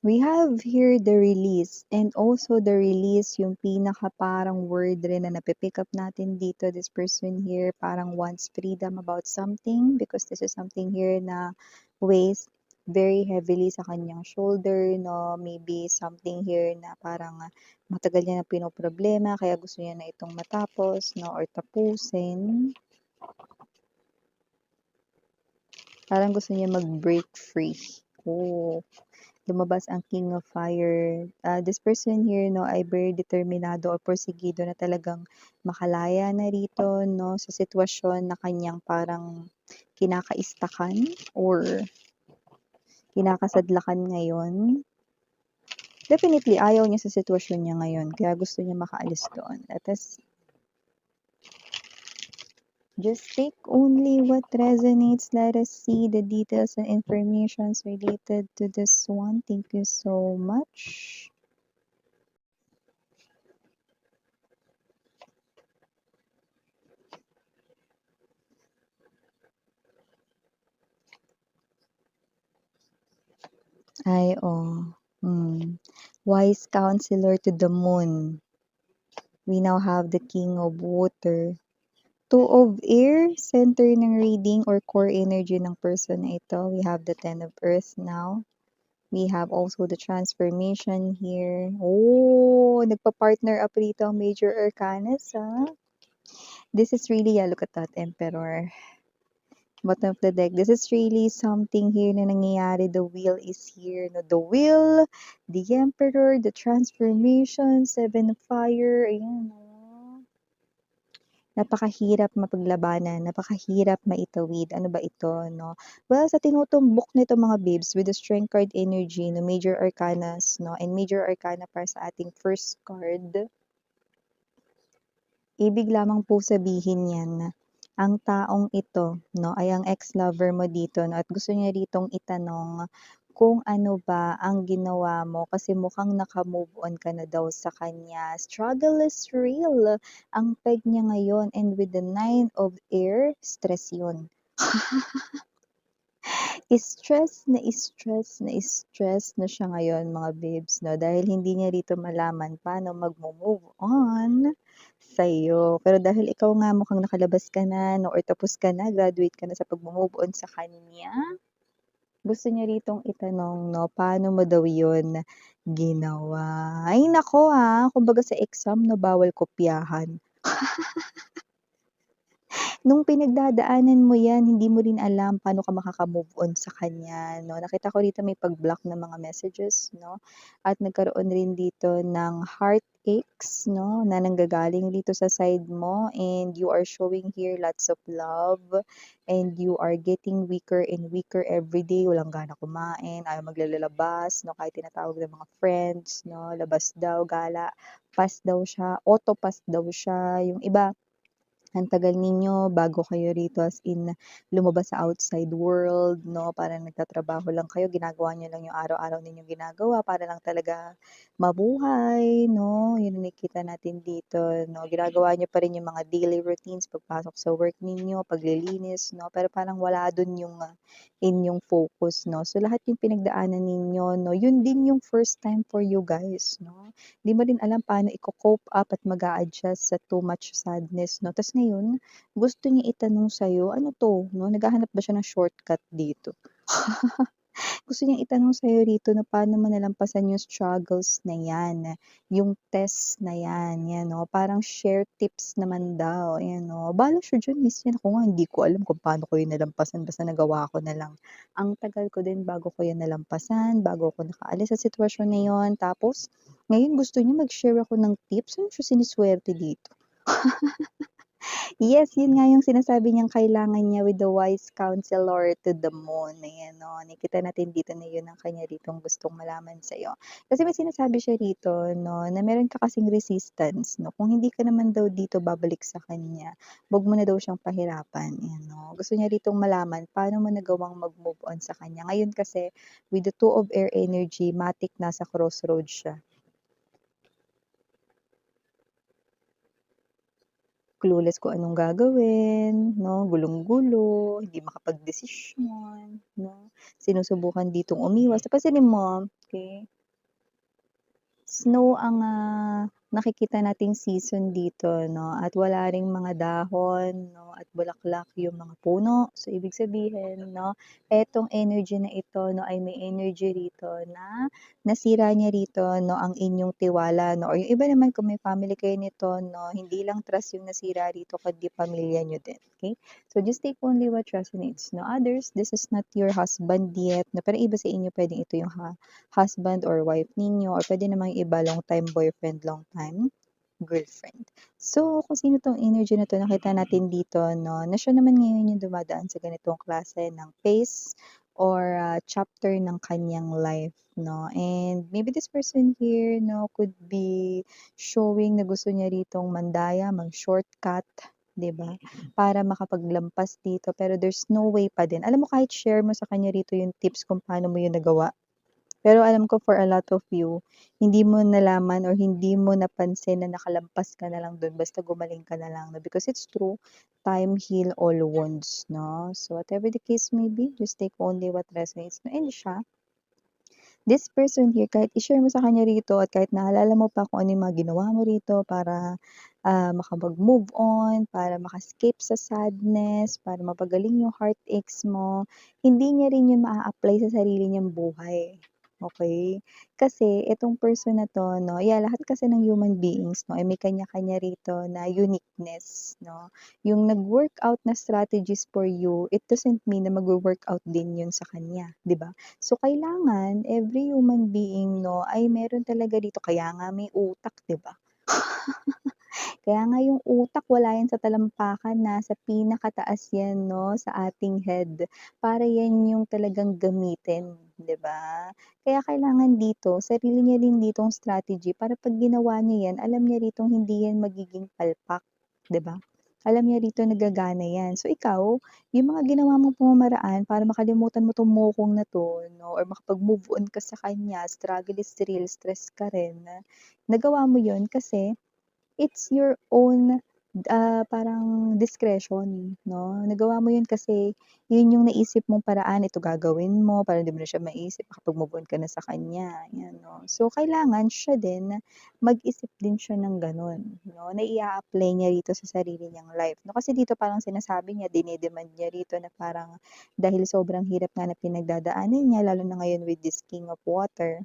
We have here the release and also the release yung pinaka parang word rin na napipick up natin dito. This person here parang wants freedom about something because this is something here na weighs very heavily sa kanyang shoulder, no? Maybe something here na parang matagal niya na pinoproblema kaya gusto niya na itong matapos, no? Or tapusin. Parang gusto niya mag-break free. Oh, lumabas ang King of Fire. This person here, no, ay very determinado or porsigido na talagang makalaya na rito, no, sa sitwasyon na kanyang parang kinakaistakan or kinakasadlakan ngayon. Definitely, ayaw niya sa sitwasyon niya ngayon, kaya gusto niya makaalis doon. Let us just take only what resonates. Let us see the details and informations related to this one. Thank you so much. Ay, oh. Wise counselor to the moon. We now have the king of water. Two of air, center ng reading or core energy ng person na ito. We have the ten of earth now. We have also the transformation here. Oh, nagpa-partner up rito ang major arcanas, ha? This is really, yeah, look at that, emperor. Bottom of the deck. This is really something here na nangyayari. The wheel is here. No? The wheel, the emperor, the transformation, seven of fire. Ayan, no? Napakahirap mapaglabanan, napakahirap maitawid. Ano ba ito, no? Well, sa tinutumbok nito mga babes, with the strength card energy, no, major arcanas, no, and major arcana para sa ating first card, ibig lamang po sabihin yan na ang taong ito, no, ay ang ex-lover mo dito, no, at gusto niya ritong itanong kung ano ba ang ginawa mo kasi mukhang naka-move on ka na daw sa kanya. Struggle is real. Ang peg niya ngayon and with the nine of air, stress yun. Stress na siya ngayon mga babes, no? Dahil hindi niya rito malaman paano mag-move on sa'yo. Pero dahil ikaw nga mukhang nakalabas ka na, no? Or tapos ka na, graduate ka na sa pag-move on sa kanya, gusto niya ritong itanong, no? Paano mo daw yun ginawa? Ay nako kumbaga sa exam, no? Bawal kopyahan. Nung pinagdadaanan mo yan, hindi mo rin alam paano ka makaka-move on sa kanya, no? Nakita ko dito may pag-block na mga messages, no? At nagkaroon rin dito ng heartaches, no? Na nanggagaling dito sa side mo and you are showing here lots of love and you are getting weaker and weaker every day. Walang gana kumain, ayaw maglalabas, no? Kahit tinatawag ng mga friends, no? Labas daw, gala, pass daw siya, auto pass daw siya. Yung iba, ang tagal ninyo bago kayo rito as in lumabas sa outside world, no? Parang nagtatrabaho lang kayo, ginagawa niyo lang yung araw-araw ninyong ginagawa para lang talaga mabuhay, no? Yun ang nakikita natin dito, no? Ginagawa niyo pa rin yung mga daily routines, pagpasok sa work ninyo, paglilinis, no? Pero parang wala dun yung inyong focus, no? So lahat yung pinagdaanan ninyo, no? Yun din yung first time for you guys, no? Di mo rin alam paano i-cope up at mag-a-adjust sa too much sadness, no? Tas ngayon, gusto niya itanong sa'yo, ano 'to, 'no, naghahanap ba siya ng shortcut dito? Gusto niyang itanong sa'yo rito na paano mo nalampasan yung struggles na 'yan, yung test na 'yan, 'yan 'no, parang share tips naman daw, ayan 'no. Bahala siya diyan miss yan, ako nga hindi ko alam kung paano ko yun nalampasan basta nagawa ko na lang. Ang tagal ko din bago ko yan nalampasan, bago ako nakaalis sa sitwasyon na yun, tapos ngayon gusto niya mag-share ako ng tips, ano siya siniswerte dito? Yes, yun nga yung sinasabi niyang kailangan niya with the wise counselor to the moon, ayan 'no. Nakita natin dito na yun ang kanya ditong gustong malaman sa'yo. Kasi may sinasabi siya rito 'no, na meron ka kasing resistance 'no, kung hindi ka naman daw dito babalik sa kanya, wag mo na daw siyang pahirapan, ayan 'no. Gusto niya ritong malaman paano mo nagawang mag-move on sa kanya. Ngayon kasi with the two of air energy, matic nasa crossroads siya. Clueless kung anong gagawin, 'no, gulong-gulo, hindi makapagdesisyon, 'no, sinusubukan ditong umiwas. Pansinin mo, okey? snow ang, nakikita nating season dito 'no, at wala ring mga dahon 'no, at bulaklak yung mga puno. So, ibig sabihin 'no, etong energy na ito 'no, ay may energy rito na nasira niya rito 'no, ang inyong tiwala 'no, or yung iba naman kung may family kayo nito 'no, hindi lang trust yung nasira rito kundi pamilya niyo din, okey? So, just take only what resonates 'no. Others, this is not your husband yet 'no, pero iba sa inyo puwedeng ito yung husband or wife ninyo or puwede namang iba long time boyfriend, long time girlfriend. So, kung sino 'tong energy na 'to nakita natin dito 'no, na siya naman ngayon yung dumadaan sa ganitong klase ng phase or, chapter ng kanyang life 'no. And maybe this person here 'no, could be showing na gusto niya ritong mandaya, mag-shortcut, 'di ba, para makapaglampas dito pero there's no way pa din. Alam mo kahit share mo sa kanya rito yung tips kung paano mo yun nagawa, pero alam ko for a lot of you, hindi mo nalaman or hindi mo napansin na nakalampas ka na lang dun basta gumaling ka na lang 'no, because it's true, time heal all wounds 'no. So, whatever the case may be, just take only what resonates 'no, and siya, this person here kahit i-share mo sa kanya rito at kahit naalala mo pa kung ano yung mga ginawa mo rito para, makapag-move on, para maka-escape sa sadness, para mapagaling yung heartaches mo, hindi niya rin yun maa-apply sa sarili niyang buhay, okey? Kasi itong person na 'to 'no, lahat kasi ng human beings 'no, ay may kanya-kanya rito na uniqueness 'no. Yung nag-workout na strategies for you, it doesn't mean na magwo-workout din yun sa kanya, 'di ba? So, kailangan every human being 'no, ay meron talaga dito kaya nga may utak, 'di ba? Kaya nga yung utak wala yan sa talampakan, nasa pinakataas yan 'no, sa ating head. Para yan yung talagang gamitin, 'di ba? Kaya kailangan dito, sarili niya din ditong strategy para 'pag ginawa niya yan, alam niya ritong hindi yan magiging palpak, 'di ba? Alam niya rito nagagana yan. So ikaw, yung mga ginawa mong pamamaraan para makalimutan mo 'tong mokong na 'to 'no, or makapag-move on ka sa kanya, struggle is real, stress ka rin, nagawa mo yun kasi it's your own, parang discretion 'no. Nagawa mo yun kasi yun yung naisip mong paraan, ito gagawin mo para hindi mo na siya maisip, makapag-move on ka na sa kanya, 'yan 'no. So, kailangan siya din mag-isip din siya ng gano'n 'no, na ia-apply niya rito sa sarili niyang life 'no. Kasi dito parang sinasabi niya, dine-demand niya rito na parang dahil sobrang hirap nga na pinagdadaanan niya lalo na ngayon with this King of Water.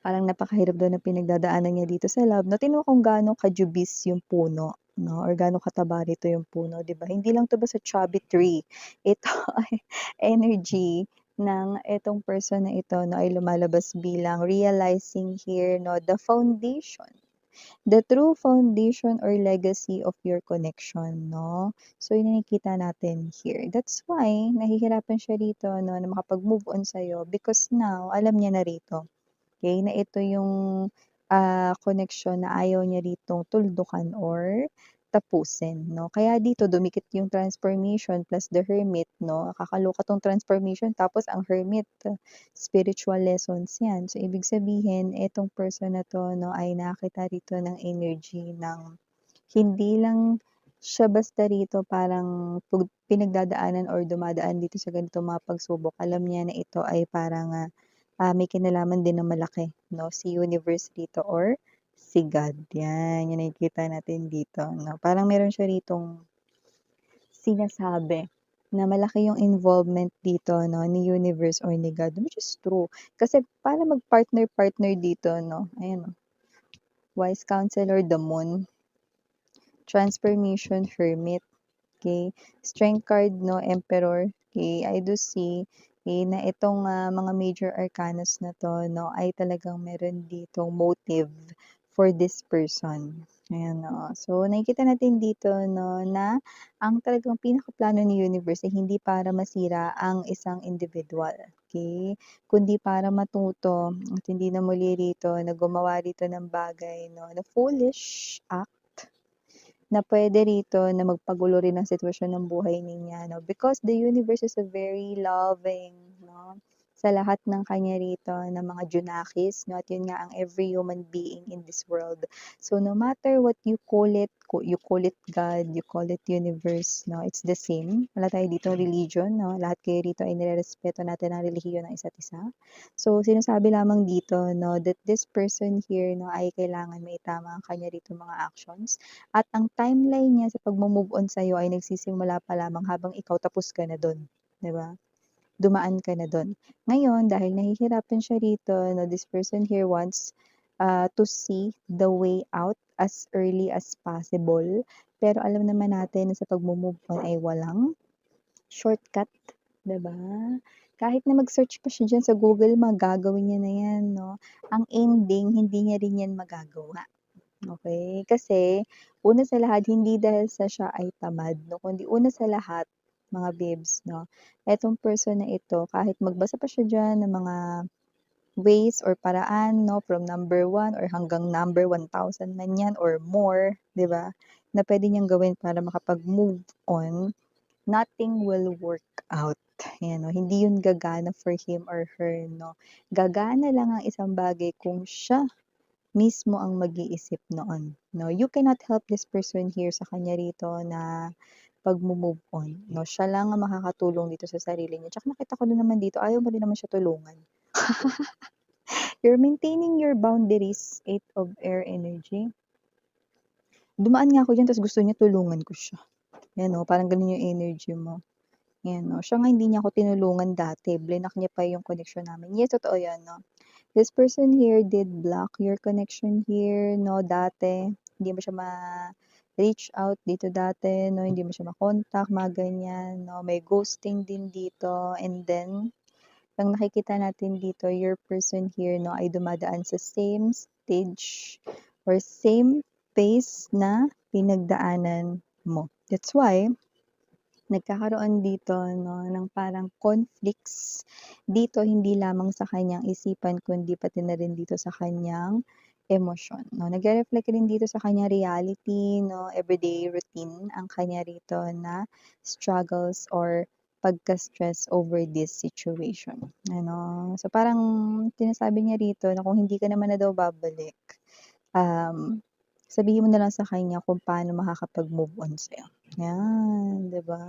Parang napakahirap daw ng pinagdadaanan niya dito sa love 'no, tingnan mo kung gaano ka-dubis yung puno 'no, or gaano kataba nito yung puno, 'di ba? Hindi lang 'to basta chubby tree, ito ay energy ng itong person na ito 'no, ay lumalabas bilang realizing here 'no, the true foundation or legacy of your connection 'no. So, yun yung nakikita natin here. That's why nahihirapan siya rito 'no, na makapag-move on sa'yo because now alam niya na rito. Okay, na ito yung, koneksyon na ayaw niya ditong tuldukan or tapusin 'no. Kaya dito dumikit yung transformation plus the hermit 'no, kakaloka 'tong transformation tapos ang hermit, spiritual lessons 'yan. So, ibig sabihin itong person na 'to 'no, ay nakakita rito ng energy ng hindi lang siya basta rito parang pinagdadaanan or dumadaan dito sa ganitong mga pagsubok, alam niya na ito ay parang, may kinalaman din na malaki 'no, si universe dito or si God, 'yan, yung nakikita natin dito 'no. Parang meron siya ritong sinasabi na malaki yung involvement dito 'no, ni universe or ni God, which is true. Kasi para mag-partner-partner dito 'no, ayan oh, wise counselor, the moon, transformation, hermit. Okay, strength card 'no, emperor, okay, I do see, okay, na itong, mga major arcanas na 'to 'no, ay talagang meron ditong motive for this person. Ayan, oo. So, nakikita natin dito 'no, na ang talagang pinakaplano ni universe ay hindi para masira ang isang individual, okay, kundi para matuto at hindi na muli rito na gumawa rito ng bagay 'no, na foolish act na puwede rito na magpagulo rin ng sitwasyon ng buhay niya 'no, because the universe is a very loving 'no, sa lahat ng kanya rito na mga Junakis, 'no, at yun nga ang every human being in this world. So, no matter what you call it God, you call it universe, 'no, it's the same. Wala tayo ditong religion, 'no, lahat kayo rito ay nirerespeto natin ang relihiyon ng isa't isa. So, sinasabi lamang dito, 'no, that this person here, 'no, ay kailangan maitama ang kanya rito mga actions at ang timeline niya sa pagmo-move on sa'yo ay nagsisimula pa lamang habang ikaw tapos ka na dun, 'di ba? Dumaan ka na dun. Ngayon, dahil nahihirapan siya rito, no, this person here wants to see the way out as early as possible. Pero alam naman natin na sa pagmo-move on ay walang shortcut, 'di ba? Kahit na mag-search pa siya diyan sa Google, magagawin niya na 'yan, 'no? Ang ending, hindi niya rin 'yan magagawa. Okay, kasi una sa lahat hindi dahil sa siya ay tamad 'no, kundi una sa lahat mga bibs 'no, etong person na ito kahit magbasa pa siya diyan ng mga ways or paraan 'no, from number 1 or hanggang number 1,000 man 'yan or more, 'di ba, na puwede niyang gawin para makapag-move on, nothing will work out. Ayan 'no, hindi 'yun gagana for him or her 'no. Gagana lang ang isang bagay kung siya mismo ang mag-iisip noon, 'no. You cannot help this person here sa kanya rito na pagmo-move on, 'no. Siya lang ang makakatulong dito sa sarili niya. Tsaka nakita ko din naman dito, ayaw mo rin naman siya tulungan. You're maintaining your boundaries, 8 of air energy. Dumaan nga ako diyan ta's gusto niya tulungan ko siya. 'Yan, oh, parang gano'n yung energy mo. 'Yan, oh. Siya nga hindi niya ako tinulungan dati, blinak niya pa yung connection namin. Yes, totoo 'yan, 'no. This person here did block your connection here, 'no, dati. Hindi mo siya ma-reach out dito dati, 'no, hindi mo siya ma-contact, mga ganyan, 'no. May ghosting din dito and then ang nakikita natin dito, your person here, 'no, ay dumadaan sa same stage or same phase na pinagdaanan mo. That's why nagkakaroon dito 'no, ng parang conflicts dito hindi lamang sa kanyang isipan kundi pati na rin dito sa kanyang emosyon 'no. Nagre-reflect rin dito sa kanyang reality 'no, everyday routine ang kanya rito na struggles or pagka-stress over this situation, ano. So, parang sinasabi niya rito na kung hindi ka naman na daw babalik, um, sabihin mo na lang sa kanya kung paano makakapag-move on sa'yo. 'Yan, 'di ba?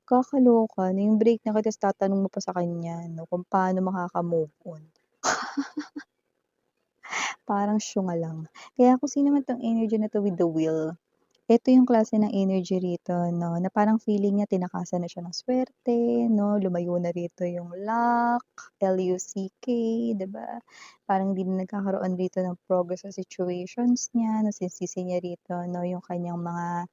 Kakaloka na yung break na kita ta's tatanong mo pa sa kanya 'no, kung paano makaka-move on. Parang syunga lang. Kaya kung sino man 'tong energy na 'to with the will, ito yung klase ng energy rito 'no, na parang feeling niya tinakasan na siya ng swerte 'no, lumayo na rito yung luck, L-U-C-K, 'di ba? Parang hindi na nagkakaroon dito ng progress sa situations niya, nasisisi niya rito 'no, yung kanyang mga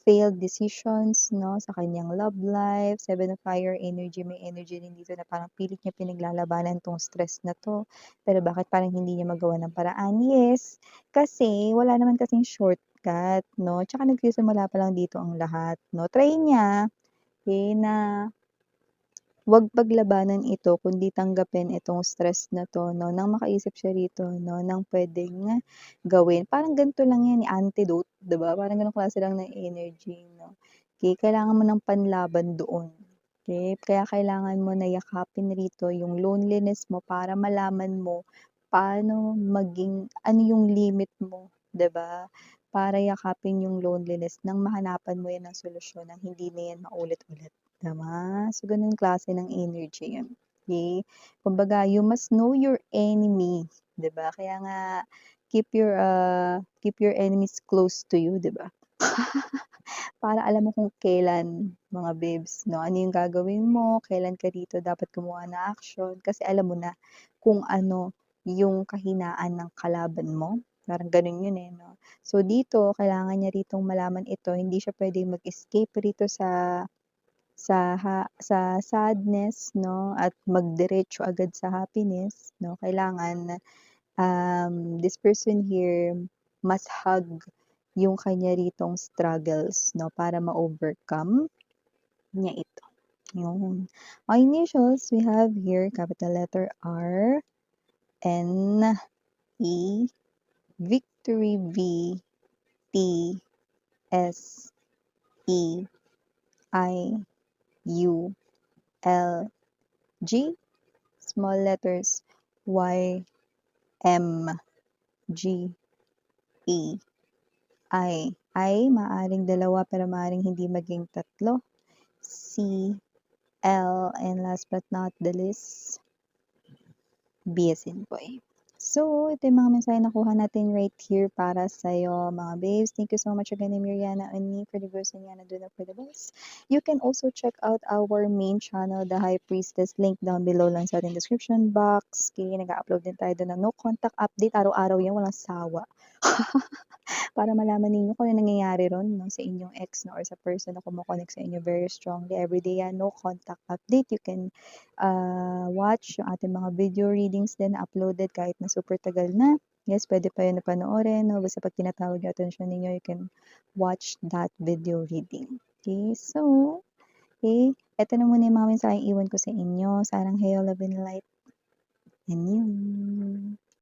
failed decisions 'no, sa kanyang love life. 7 of fire energy, may energy din dito na parang pilit niya pinaglalabanan 'tong stress na 'to, pero bakit parang hindi niya magawa ng paraan? Yes, kasi wala naman kasing shortcut 'no, tsaka nagsisimula pa lang dito ang lahat 'no. Try niya, eh, na 'wag paglabanan ito kundi tanggapin itong stress na 'to 'no, nang makaisip siya rito 'no, ng puwedeng gawin. Parang ganito lang 'yan, eh, antidote, 'di ba? Parang gano'ng klase lang ng energy 'no. Okey, kailangan mo ng panlaban doon, okey? Kaya kailangan mo na yakapin rito yung loneliness mo para malaman mo paano maging ano yung limit mo, 'di ba? Para yakapin yung loneliness nang mahanapan mo 'yan ng solusyon nang hindi na 'yan maulit-ulit. Tama? So, gano'ng klase ng energy 'yun, okey? Kumbaga you must know your enemy, 'di ba? Kaya nga keep your enemies close to you, 'di ba? Para alam mo kung kailan, mga babes 'no, ano yung gagawin mo, kailan ka dito dapat gumawa ng action, kasi alam mo na kung ano yung kahinaan ng kalaban mo, parang gano'n 'yun, eh, 'no? So, dito kailangan niya ritong malaman ito, hindi siya puwedeng mag-escape rito sa sadness 'no, at magdiretso agad sa happiness 'no. Kailangan, this person here must hug yung kanya ritong struggles 'no, para ma-overcome niya ito, yun. Ang initials we have here, capital letter R, N, E, victory, V, T, S, E, I, U, L, G, small letters Y, M, G, A, I, maaring dalawa pero maaring hindi maging tatlo, C, L, and last but not the least, B as in boy. So, ito yung mga mensahe nakuha natin right here para sa'yo, mga babes. Thank you so much again, Miriana and me, for the girls and Yana, do not for the best. You can also check out our main channel, The High Priestess, link down below lang sa ating description box. Okay, nag-upload din tayo doon ng no contact update. Araw-araw yan, walang sawa. Para malaman ninyo kung ano nangyayari ron, no, sa inyong ex, no, or sa person na kumokonek sa inyo very strongly. Everyday yan, no contact update. You can watch yung ating mga video readings din na uploaded kahit na super tagal na. Yes, pwede pa yun na panoorin. No? Basta pag tinatawag yung attention ninyo, you can watch that video reading. Okay, so, okay, eto na muna yung mga mensaheng iwan ko sa inyo. Sarang hayo, love and light. And yun.